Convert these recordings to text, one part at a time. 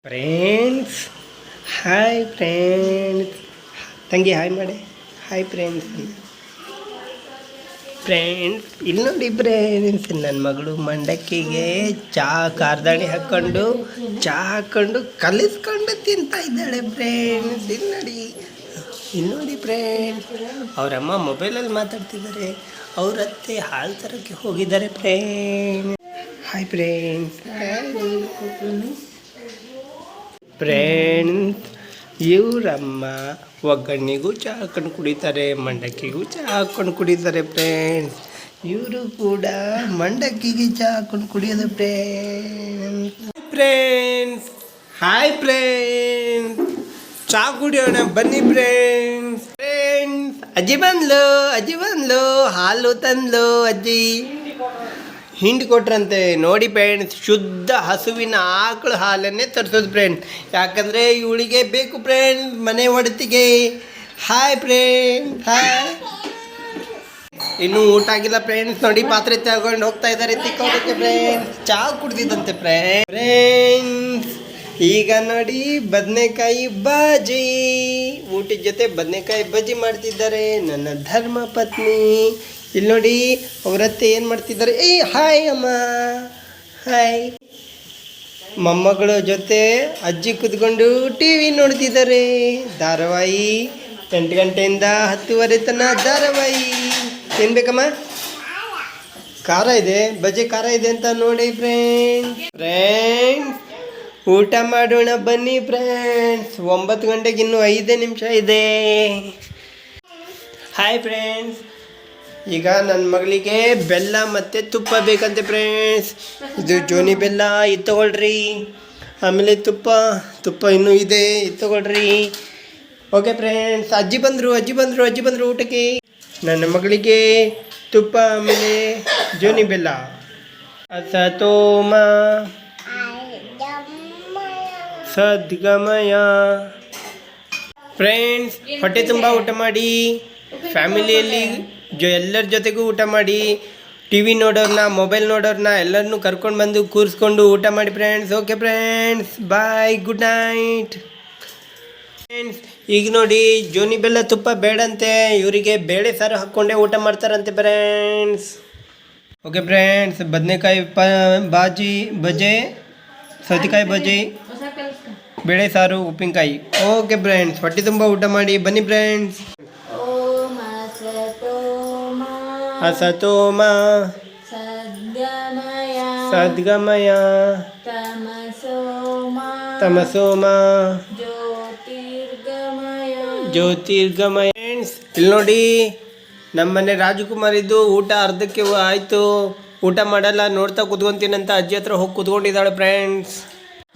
Friends, hi friends. ತಂಗಿ hi ಮಾಡಿ. Hi friends. Friends, ಇಲ್ಲಿ ನೋಡಿ ಫ್ರೆಂಡ್ಸ್, ನನ್ನ ಮಗಳು ಮಂಡಕ್ಕಿಗೆ ಕಾರ್ದಾಣಿ ಹಾಕ್ಕೊಂಡು ಕಲಿಸ್ಕೊಂಡು ತಿಂತಾ ಇದ್ದಾಳೆ ಫ್ರೆಂಡ್ಸ್. ಇಲ್ಲಿ ನೋಡಿ ಫ್ರೆಂಡ್ಸ್, ಅವರಮ್ಮ ಮೊಬೈಲಲ್ಲಿ ಮಾತಾಡ್ತಿದ್ದಾರೆ. ಅವ್ರ ಅತ್ತೆ ಹಾಲು ತರೋಕ್ಕೆ ಹೋಗಿದ್ದಾರೆ ಫ್ರೆಂಡ್ಸ್. Hi friends. ಫ್ರೆಂಡ್ಸ್, ಇವರಮ್ಮ ಒಗ್ಗರಣೆಗೂ ಚಹಾ ಹಾಕೊಂಡು ಕುಡಿತಾರೆ, ಮಂಡಕ್ಕಿಗೂ ಚಹಾ ಹಾಕೊಂಡು ಕುಡಿತಾರೆ ಫ್ರೆಂಡ್ಸ್. ಇವರು ಕೂಡ ಮಂಡಕ್ಕಿಗೆ ಚಹಾ ಹಾಕೊಂಡು ಕುಡಿಯೋದು ಫ್ರೆಂಡ್ಸ್. ಹಾಯ್ ಫ್ರೆಂಡ್ಸ್, ಚಹಾ ಕುಡಿಯೋಣ ಬನ್ನಿ ಫ್ರೆಂಡ್ಸ್. ಅಜ್ಜಿ ಬಂದ್ಲು ಹಾಲು ತಂದ್ಲು. ಅಜ್ಜಿ ಹಿಂಡಿ ಕೊಟ್ರಂತೆ ನೋಡಿ ಫ್ರೆಂಡ್ಸ್. ಶುದ್ಧ ಹಸುವಿನ ಆಕಳು ಹಾಲನ್ನೇ ತರಿಸೋದು ಫ್ರೆಂಡ್ಸ್, ಯಾಕಂದರೆ ಇವಳಿಗೆ ಬೇಕು ಫ್ರೆಂಡ್ಸ್ ಮನೆ ಒಡತಿಗೆ. Hi friends. ಹಾಯ್. ಇನ್ನೂ ಊಟ ಆಗಿಲ್ಲ ಫ್ರೆಂಡ್ಸ್. ನೋಡಿ ಪಾತ್ರೆ ತಗೊಂಡು ಹೋಗ್ತಾ ಇದ್ದಾರೆ ತಿಕ್ಕೋದಕ್ಕೆ ಫ್ರೆಂಡ್ಸ್. ಚಹಾ ಕುಡ್ದಿದ್ದಂತೆ ಫ್ರೆಂಡ್ಸ್. ಈಗ ನೋಡಿ ಬದನೆಕಾಯಿ ಬಾಜಿ, ಊಟದ ಜೊತೆ ಬದನೆಕಾಯಿ ಬಜ್ಜಿ ಮಾಡ್ತಿದ್ದಾರೆ ನನ್ನ ಧರ್ಮ ಪತ್ನಿ. ಇಲ್ಲಿ ನೋಡಿ ಅವರತ್ತೆ ಏನು ಮಾಡ್ತಿದ್ದಾರೆ. ಹಾಯ್ ಅಮ್ಮ. ಹಾಯ್. ಮೊಮ್ಮಗಳ ಜೊತೆ ಅಜ್ಜಿ ಕೂತ್ಕೊಂಡು ಟಿ ವಿ ನೋಡ್ತಿದ್ದಾರೆ. ಧಾರಾವಾಹಿ 8 ಗಂಟೆಯಿಂದ 10:30 ತನಕ ಧಾರಾವಾಹಿ. ಏನು ಬೇಕಮ್ಮ? ಖಾರ ಇದೆ, ಬಜ್ಜಿ ಖಾರ ಇದೆ ಅಂತ ನೋಡಿ ಫ್ರೆಂಡ್ಸ್. ಊಟ ಮಾಡೋಣ ಬನ್ನಿ ಫ್ರೆಂಡ್ಸ್. 9 ಗಂಟೆಗೆ ಇನ್ನೂ 5 ನಿಮಿಷ ಇದೆ. Hi friends. ಈಗ ನನ್ನ ಮಗಳಿಗೆ ಬೆಲ್ಲ ಮತ್ತು ತುಪ್ಪ ಬೇಕಂತೆ ಫ್ರೆಂಡ್ಸ್. ಇದು ಜೋನಿ ಬೆಲ್ಲ, ಇದು ತೊಗೊಳ್ರಿ. ಆಮೇಲೆ ತುಪ್ಪ ಇನ್ನೂ ಇದೆ, ಇದು ತೊಗೊಳ್ರಿ. Okay friends. ಅಜ್ಜಿ ಬಂದರು ಊಟಕ್ಕೆ. ನನ್ನ ಮಗಳಿಗೆ ತುಪ್ಪ ಆಮೇಲೆ ಜೋನಿ ಬೆಲ್ಲ. ಅಸತೋಮ ಸದ್ಗಮಯ. ಫ್ರೆಂಡ್ಸ್, ಹೊಟ್ಟೆ ತುಂಬ ಊಟ ಮಾಡಿ, ಫ್ಯಾಮಿಲಿಯಲ್ಲಿ ಎಲ್ಲರ ಜೊತೆಗೂ ಊಟ ಮಾಡಿ, ಟಿ ವಿ ನೋಡೋರನ್ನ, ಮೊಬೈಲ್ ನೋಡೋರನ್ನ ಎಲ್ಲರನ್ನೂ ಕರ್ಕೊಂಡು ಬಂದು ಕೂರಿಸ್ಕೊಂಡು ಊಟ ಮಾಡಿ ಫ್ರೆಂಡ್ಸ್. ಓಕೆ ಫ್ರೆಂಡ್ಸ್, ಬಾಯ್, ಗುಡ್ ನೈಟ್ ಫ್ರೆಂಡ್ಸ್. ಈಗ ನೋಡಿ ಜೋನಿ ಬೆಲ್ಲ ತುಪ್ಪ ಬೇಡಂತೆ, ಇವರಿಗೆ ಬೇಳೆ ಸಾರು ಹಾಕ್ಕೊಂಡೇ ಊಟ ಮಾಡ್ತಾರಂತೆ ಫ್ರೆಂಡ್ಸ್. Okay friends. ಬದನೆಕಾಯಿ ಬಜೆ, ಸೌತೆಕಾಯಿ ಬಜೆ, ಬೇಳೆ ಸಾರು, ಉಪ್ಪಿನಕಾಯಿ. ಓಕೆ ಫ್ರೆಂಡ್ಸ್, ಹೊಟ್ಟೆ ತುಂಬ ಊಟ ಮಾಡಿ ಬನ್ನಿ ಫ್ರೆಂಡ್ಸ್. ಅಸತೋಮ ಸದ್ಗಮಯ ತಮಸೋಮ ಜ್ಯೋತಿರ್ಗಮಯ. ಫ್ರೆಂಡ್ಸ್, ಇಲ್ಲಿ ನೋಡಿ ನಮ್ಮನೆ ರಾಜಕುಮಾರಿದ್ದು ಊಟ ಅರ್ಧಕ್ಕೆ ಆಯಿತು. ಊಟ ಮಾಡಲ್ಲ, ನೋಡ್ತಾ ಕೂತ್ಕೊಂತೀನಂತ ಅಜ್ಜಿ ಹತ್ರ ಹೋಗಿ ಕೂತ್ಕೊಂಡಿದ್ದಾಳೆ ಫ್ರೆಂಡ್ಸ್.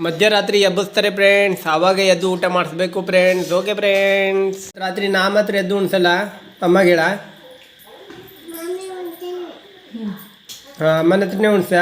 ಮಧ್ಯರಾತ್ರಿ ಎಬ್ಬಿಸ್ತಾರೆ ಫ್ರೆಂಡ್ಸ್, ಆವಾಗ ಎದ್ದು ಊಟ ಮಾಡಿಸ್ಬೇಕು ಫ್ರೆಂಡ್ಸ್. Okay friends. ರಾತ್ರಿ ನಾ ಮಾತ್ರ ಎದ್ದು ಉಣ್ಸಲ್ಲ, ಅಮ್ಮಗೆ ಹೇಳ. ಹಾಂ, ಅಮ್ಮನ ಹತ್ರನೇ ಉಣ್ಸ.